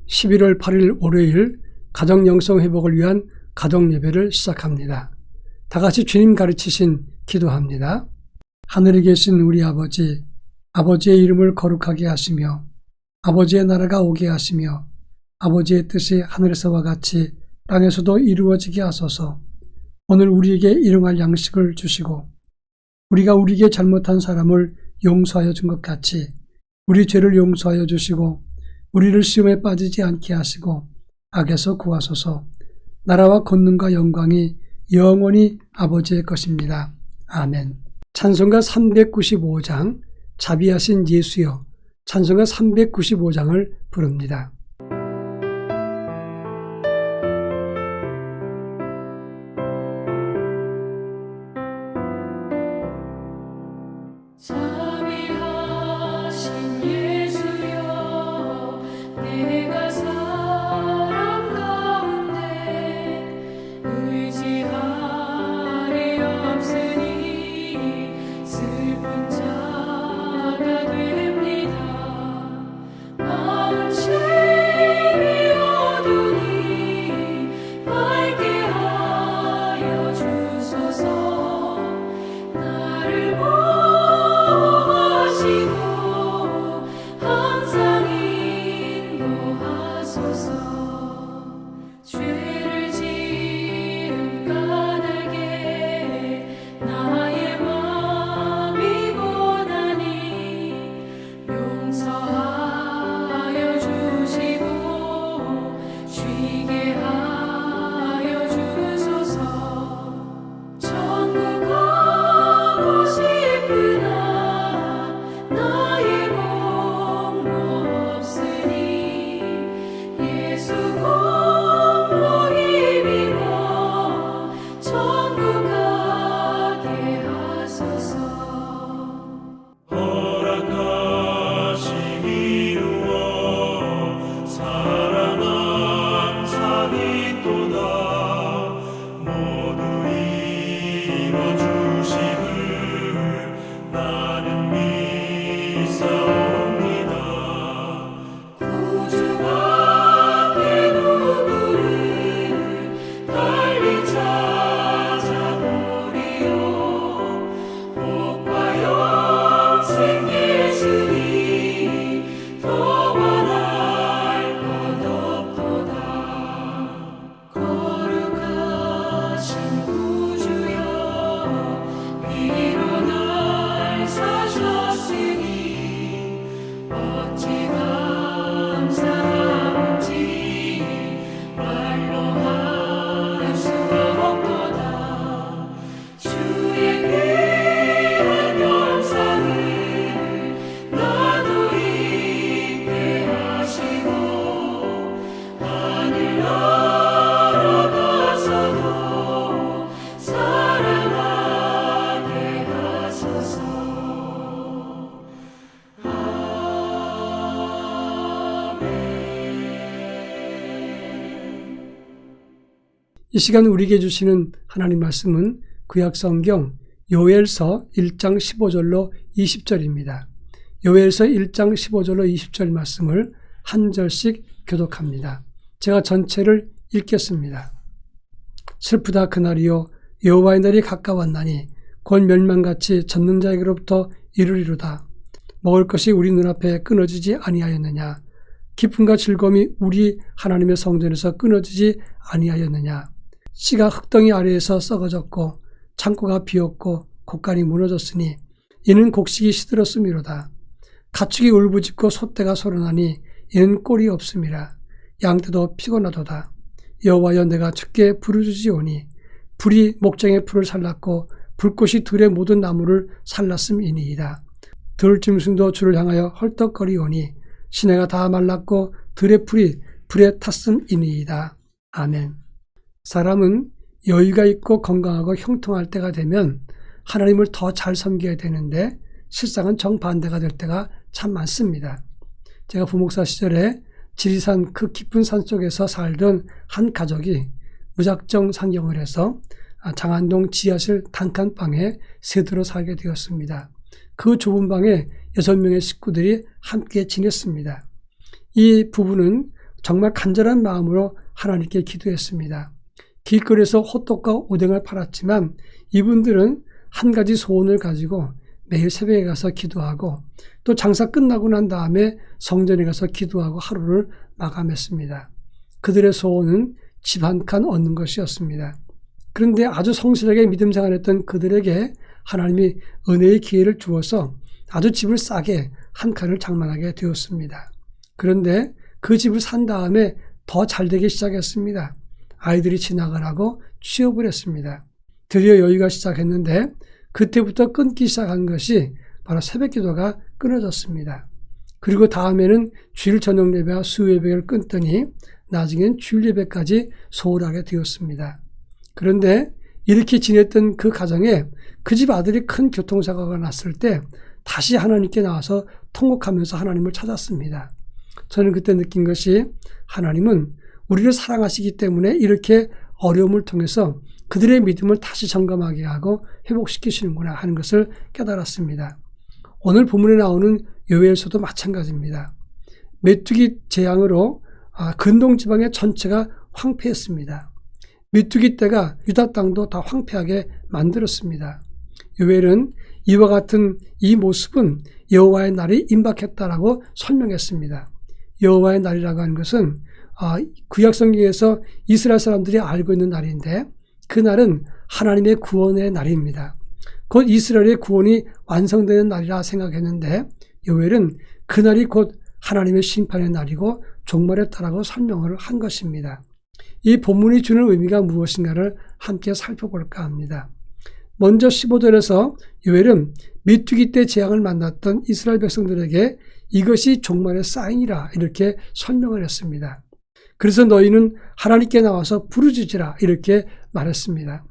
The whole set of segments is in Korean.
11월 8일 월요일 가정 영성 회복을 위한 가정 예배를 시작합니다. 다 같이 주님 가르치신 기도합니다. 하늘에 계신 우리 아버지, 아버지의 이름을 거룩하게 하시며 아버지의 나라가 오게 하시며 아버지의 뜻이 하늘에서와 같이 땅에서도 이루어지게 하소서. 오늘 우리에게 일용할 양식을 주시고 우리가 우리에게 잘못한 사람을 용서하여 준 것 같이 우리 죄를 용서하여 주시고 우리를 시험에 빠지지 않게 하시고 악에서 구하소서. 나라와 권능과 영광이 영원히 아버지의 것입니다. 아멘. 찬송가 395장 자비하신 예수여, 찬송가 395장을 부릅니다. 이 시간 우리에게 주시는 하나님 말씀은 구약성경 요엘서 1장 15절로 20절입니다. 요엘서 1장 15절로 20절 말씀을 한 절씩 교독합니다. 제가 전체를 읽겠습니다. 슬프다 그날이요, 여호와의 날이 가까웠나니 곧 멸망같이 젖는 자에게로부터 이르리로다. 먹을 것이 우리 눈앞에 끊어지지 아니하였느냐? 기쁨과 즐거움이 우리 하나님의 성전에서 끊어지지 아니하였느냐? 씨가 흙덩이 아래에서 썩어졌고 창고가 비었고 곡간이 무너졌으니 이는 곡식이 시들었음이로다. 가축이 울부짖고 소떼가 소란하니 이는 꼴이 없음이라. 양떼도 피곤하도다. 여호와여, 내가 주께 부르짖으오니 불이 목장의 풀을 살랐고 불꽃이 들의 모든 나무를 살랐음이니이다. 들짐승도 주를 향하여 헐떡거리오니 시내가 다 말랐고 들의 풀이 불에 탔음이니이다. 아멘. 사람은 여유가 있고 건강하고 형통할 때가 되면 하나님을 더 잘 섬겨야 되는데 실상은 정반대가 될 때가 참 많습니다. 제가 부목사 시절에 지리산 그 깊은 산 속에서 살던 한 가족이 무작정 상경을 해서 장안동 지하실 단칸방에 세대로 살게 되었습니다. 그 좁은 방에 6명의 식구들이 함께 지냈습니다. 이 부부는 정말 간절한 마음으로 하나님께 기도했습니다. 길거리에서 호떡과 오뎅을 팔았지만 이분들은 한 가지 소원을 가지고 매일 새벽에 가서 기도하고 또 장사 끝나고 난 다음에 성전에 가서 기도하고 하루를 마감했습니다. 그들의 소원은 집 한 칸 얻는 것이었습니다. 그런데 아주 성실하게 믿음 생활했던 그들에게 하나님이 은혜의 기회를 주어서 아주 집을 싸게 한 칸을 장만하게 되었습니다. 그런데 그 집을 산 다음에 더 잘되기 시작했습니다. 아이들이 진학을 하고 취업을 했습니다. 드디어 여유가 시작했는데 그때부터 끊기 시작한 것이 바로 새벽 기도가 끊어졌습니다. 그리고 다음에는 주일 저녁 예배와 수요 예배를 끊더니 나중엔 주일 예배까지 소홀하게 되었습니다. 그런데 이렇게 지냈던 그 가정에 그 집 아들이 큰 교통사고가 났을 때 다시 하나님께 나와서 통곡하면서 하나님을 찾았습니다. 저는 그때 느낀 것이 하나님은 우리를 사랑하시기 때문에 이렇게 어려움을 통해서 그들의 믿음을 다시 점검하게 하고 회복시키시는구나 하는 것을 깨달았습니다. 오늘 본문에 나오는 요엘서도 마찬가지입니다. 메뚜기 재앙으로 근동 지방의 전체가 황폐했습니다. 메뚜기 떼가 유다 땅도 다 황폐하게 만들었습니다. 요엘은 이와 같은 이 모습은 여호와의 날이 임박했다라고 설명했습니다. 여호와의 날이라고 하는 것은 구약 성경에서 이스라엘 사람들이 알고 있는 날인데 그 날은 하나님의 구원의 날입니다. 곧 이스라엘의 구원이 완성되는 날이라 생각했는데 요엘은 그날이 곧 하나님의 심판의 날이고 종말했다라고 설명을 한 것입니다. 이 본문이 주는 의미가 무엇인가를 함께 살펴볼까 합니다. 먼저 15절에서 요엘은 메뚜기 떼 재앙을 만났던 이스라엘 백성들에게 이것이 종말의 사인이라 이렇게 설명을 했습니다. 그래서 너희는 하나님께 나와서 부르짖으라 이렇게 말했습니다.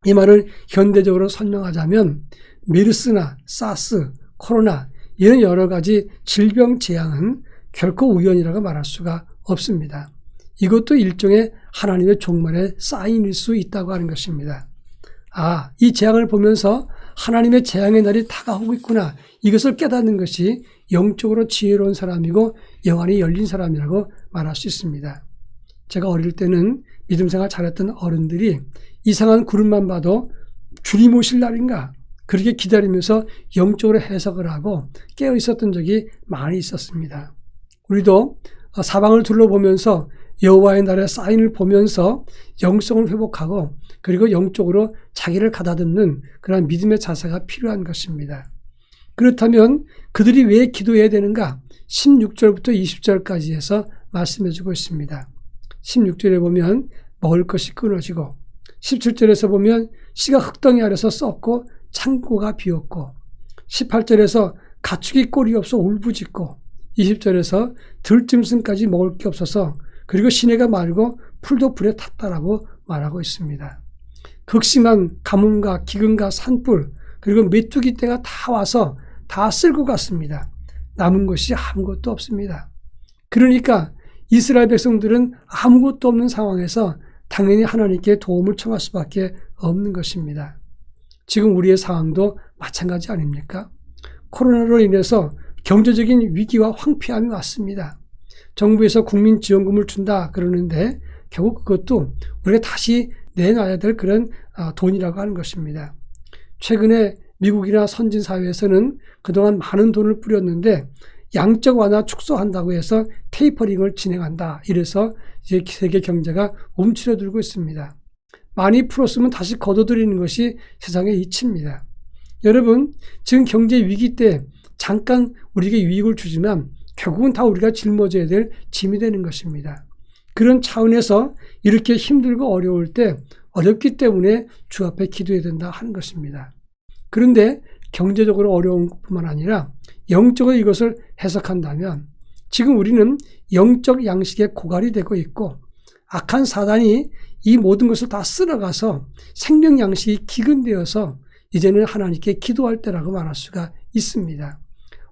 이 말을 현대적으로 설명하자면 메르스나 사스, 코로나 이런 여러 가지 질병 재앙은 결코 우연이라고 말할 수가 없습니다. 이것도 일종의 하나님의 종말의 사인일 수 있다고 하는 것입니다. 이 재앙을 보면서 하나님의 재앙의 날이 다가오고 있구나. 이것을 깨닫는 것이 영적으로 지혜로운 사람이고 영안이 열린 사람이라고 말할 수 있습니다. 제가 어릴 때는 믿음 생활 잘했던 어른들이 이상한 구름만 봐도 주님 오실 날인가 그렇게 기다리면서 영적으로 해석을 하고 깨어 있었던 적이 많이 있었습니다. 우리도 사방을 둘러보면서 여호와의 날의 사인을 보면서 영성을 회복하고 그리고 영적으로 자기를 가다듬는 그런 믿음의 자세가 필요한 것입니다. 그렇다면 그들이 왜 기도해야 되는가? 16절부터 20절까지 해서 말씀해주고 있습니다. 16절에 보면 먹을 것이 끊어지고 17절에서 보면 씨가 흙덩이 아래서 썩고 창고가 비었고 18절에서 가축이 꼴이 없어 울부짖고 20절에서 들짐승까지 먹을 게 없어서 그리고 시내가 말고 풀도 불에 탔다라고 말하고 있습니다. 극심한 가뭄과 기근과 산불 그리고 메뚜기 떼가 다 와서 다 쓸고 갔습니다. 남은 것이 아무것도 없습니다. 그러니까 이스라엘 백성들은 아무것도 없는 상황에서 당연히 하나님께 도움을 청할 수밖에 없는 것입니다. 지금 우리의 상황도 마찬가지 아닙니까? 코로나로 인해서 경제적인 위기와 황폐함이 왔습니다. 정부에서 국민지원금을 준다 그러는데 결국 그것도 우리가 다시 내놔야 될 그런 돈이라고 하는 것입니다. 최근에 미국이나 선진사회에서는 그동안 많은 돈을 뿌렸는데 양적 완화 축소한다고 해서 테이퍼링을 진행한다. 이래서 이제 세계 경제가 움츠러들고 있습니다. 많이 풀었으면 다시 걷어들이는 것이 세상의 이치입니다. 여러분, 지금 경제 위기 때 잠깐 우리에게 유익을 주지만 결국은 다 우리가 짊어져야 될 짐이 되는 것입니다. 그런 차원에서 이렇게 힘들고 어려울 때 어렵기 때문에 주 앞에 기도해야 된다 하는 것입니다. 그런데 경제적으로 어려운 것뿐만 아니라 영적으로 이것을 해석한다면 지금 우리는 영적 양식에 고갈이 되고 있고 악한 사단이 이 모든 것을 다 쓸어가서 생명 양식이 기근되어서 이제는 하나님께 기도할 때라고 말할 수가 있습니다.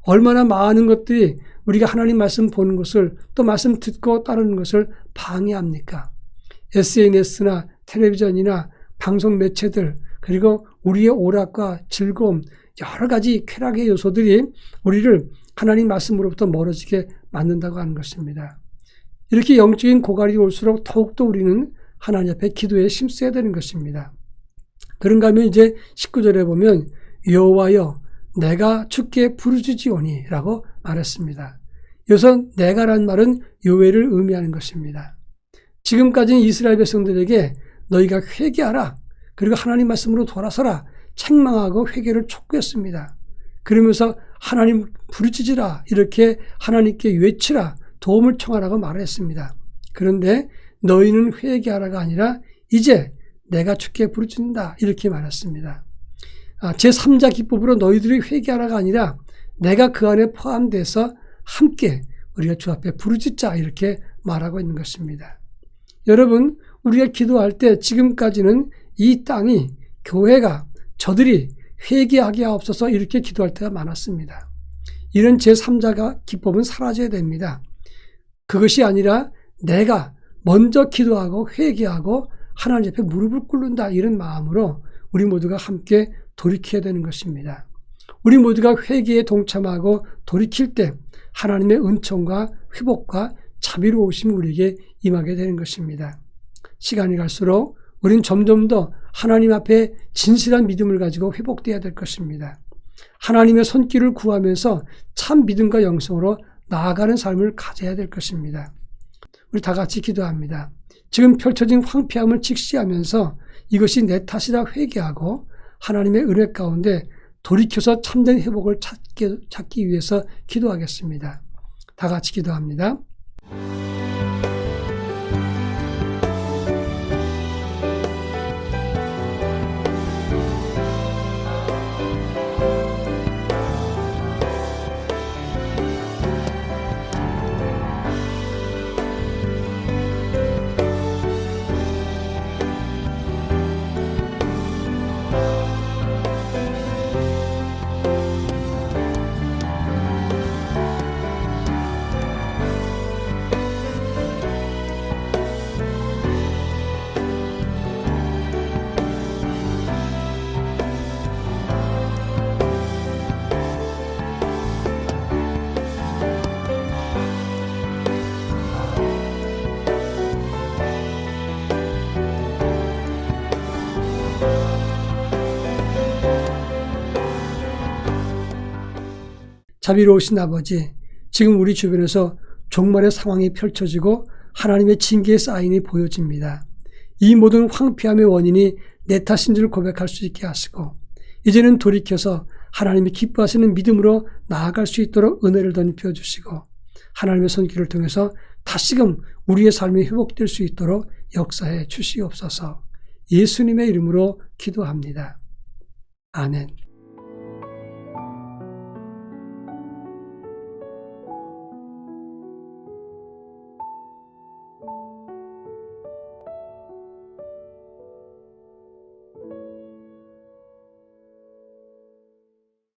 얼마나 많은 것들이 우리가 하나님 말씀 보는 것을 또 말씀 듣고 따르는 것을 방해합니까? SNS나 텔레비전이나 방송 매체들 그리고 우리의 오락과 즐거움 여러 가지 쾌락의 요소들이 우리를 하나님 말씀으로부터 멀어지게 만든다고 하는 것입니다. 이렇게 영적인 고갈이 올수록 더욱더 우리는 하나님 앞에 기도에 힘써야 되는 것입니다. 그런가 하면 이제 19절에 보면 여호와여 내가 주께 부르짖으오니 라고 말했습니다. 여기서 내가란 말은 요엘을 의미하는 것입니다. 지금까지는 이스라엘 백성들에게 너희가 회개하라, 그리고 하나님 말씀으로 돌아서라 책망하고 회개를 촉구했습니다. 그러면서 하나님 부르짖으라, 이렇게 하나님께 외치라, 도움을 청하라고 말을 했습니다. 그런데 너희는 회개하라가 아니라 이제 내가 주께 부르짖는다 이렇게 말했습니다. 제3자 기법으로 너희들이 회개하라가 아니라 내가 그 안에 포함돼서 함께 우리가 주 앞에 부르짖자 이렇게 말하고 있는 것입니다. 여러분, 우리가 기도할 때 지금까지는 이 땅이, 교회가, 저들이 회개하게 하옵소서 이렇게 기도할 때가 많았습니다. 이런 제3자가 기법은 사라져야 됩니다. 그것이 아니라 내가 먼저 기도하고 회개하고 하나님 앞에 무릎을 꿇는다 이런 마음으로 우리 모두가 함께 돌이켜야 되는 것입니다. 우리 모두가 회개에 동참하고 돌이킬 때 하나님의 은총과 회복과 자비로우심이 우리에게 임하게 되는 것입니다. 시간이 갈수록 우린 점점 더 하나님 앞에 진실한 믿음을 가지고 회복되어야 될 것입니다. 하나님의 손길을 구하면서 참 믿음과 영성으로 나아가는 삶을 가져야 될 것입니다. 우리 다 같이 기도합니다. 지금 펼쳐진 황폐함을 직시하면서 이것이 내 탓이라 회개하고 하나님의 은혜 가운데 돌이켜서 참된 회복을 찾기 위해서 기도하겠습니다. 다 같이 기도합니다. 자비로우신 아버지, 지금 우리 주변에서 종말의 상황이 펼쳐지고 하나님의 징계의 사인이 보여집니다. 이 모든 황폐함의 원인이 내 탓인 줄 고백할 수 있게 하시고 이제는 돌이켜서 하나님이 기뻐하시는 믿음으로 나아갈 수 있도록 은혜를 덧입혀 주시고 하나님의 손길을 통해서 다시금 우리의 삶이 회복될 수 있도록 역사해 주시옵소서. 예수님의 이름으로 기도합니다. 아멘.